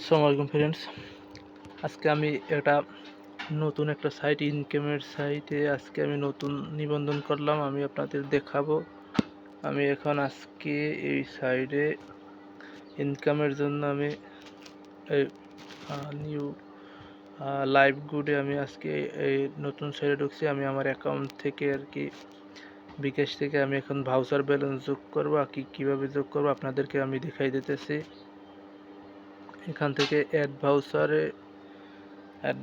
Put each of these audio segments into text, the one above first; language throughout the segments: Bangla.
আসসালামু আলাইকুম ফ্রেন্ডস। আজকে আমি নতুন একটা সাইট, ইনকামের সাইটে আজকে আমি নতুন নিবন্ধন করলাম। আমি আপনাদের দেখাবো। আমি এখন আজকে এই সাইটে ইনকামের জন্য আমি নিউ লাইভ গুডে আমি আজকে এই নতুন সাইটে ঢুকছি। আমি আমার অ্যাকাউন্ট থেকে বিকাশ থেকে আমি এখন ভাউচার ব্যালেন্স যোগ করবো। কীভাবে যোগ করবো আপনাদেরকে আমি দেখাই দিতেছি। এখান থেকে অ্যাড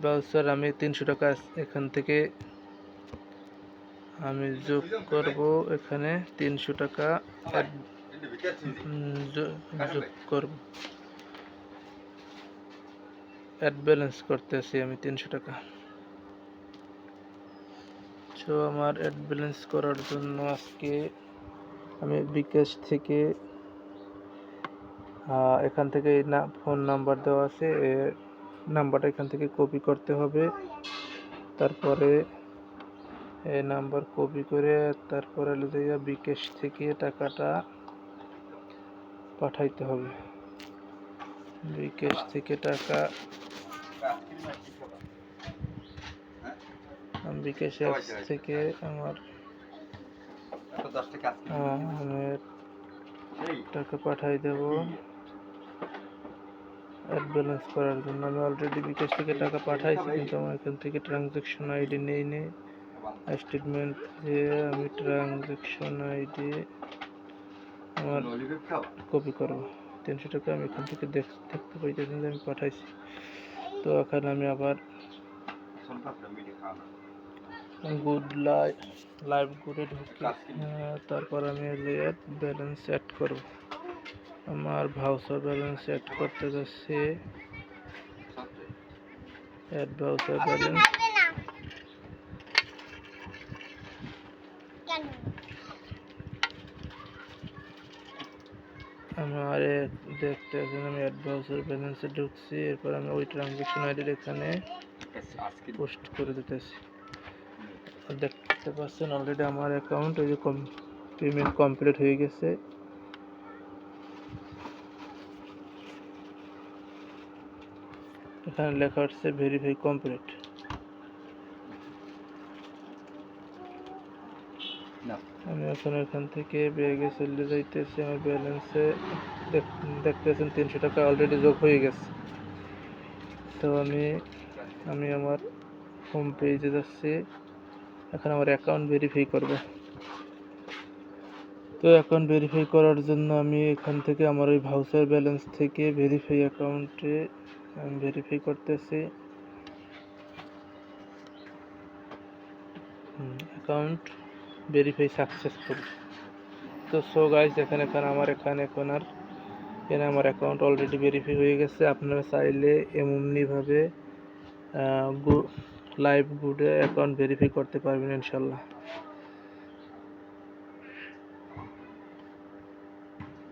ভাউচার আমি 300 টাকা এখান থেকে আমি যোগ করব। এখানে 300 টাকা যোগ করব। অ্যাড ব্যালেন্স করতেছি আমি 300 টাকা। তো আমার অ্যাড ব্যালেন্স করার জন্য আজকে আমি বিকাশ থেকে এখান থেকে ফোন নাম্বার দেওয়া আছে, নাম্বারটা এখান থেকে কপি করতে হবে। তারপরে এই নাম্বার কপি করে তারপরে বিকাশ থেকে টাকাটা পাঠাইতে হবে। বিকাশ থেকে টাকা বিকাশ অ্যাপস থেকে আমার টাকা পাঠাই দেব অ্যাড ব্যালেন্স করার জন্য। আমি অলরেডি বিকাশ থেকে টাকা পাঠাইছি, কিন্তু আমার এখান থেকে ট্রানজ্যাকশন আইডি নেই স্টেটমেন্ট যে আমি ট্রানজ্যাকশন আইডি আমার কপি করব। 300 টাকা আমি এখান থেকে দেখতে পাইতেছেন যে আমি পাঠাইছি। তো এখন আমি আবার লাইভ গুডে ঢুকি। তারপর আমি ব্যালেন্স অ্যাড করব। আমার ভাউচার ব্যালেন্স অ্যাড করতে যাচ্ছি। অ্যাড ভাউচার ব্যালেন্স আমার দেখতে আমি অ্যাড ভাউচার ব্যালেন্সে ঢুকছি। এরপর আমি ওই ট্রানজ্যাকশন আইডির এখানে পোস্ট করে দিতেছি। দেখতে পাচ্ছেন অলরেডি আমার অ্যাকাউন্ট ওই যে পেমেন্ট কমপ্লিট হয়ে গেছে। এখানে লেখা হচ্ছে ভেরিফাই কমপ্লিট। আমি এখন এখান থেকে ব্যাগে চলে যাইতেছি। আমার ব্যালেন্সে দেখতেছেন 300 টাকা অলরেডি যোগ হয়ে গেছে। তো আমি আমার হোম পেজে যাচ্ছি। এখন আমার অ্যাকাউন্ট ভেরিফাই করব। তো অ্যাকাউন্ট ভেরিফাই করার জন্য আমি এখান থেকে আমার ওই ভাউচার ব্যালেন্স থেকে ভেরিফাই অ্যাকাউন্টে আমি ভেরিফাই করতেছি। Account verify successful. তো সো গাইস, এখানে আমার অ্যাকাউন্ট অলরেডি ভেরিফাই হয়ে গেছে। আপনারা চাইলে এমনিভাবে লাইভ গুডে অ্যাকাউন্ট ভেরিফাই করতে পারবেন ইনশাল্লাহ।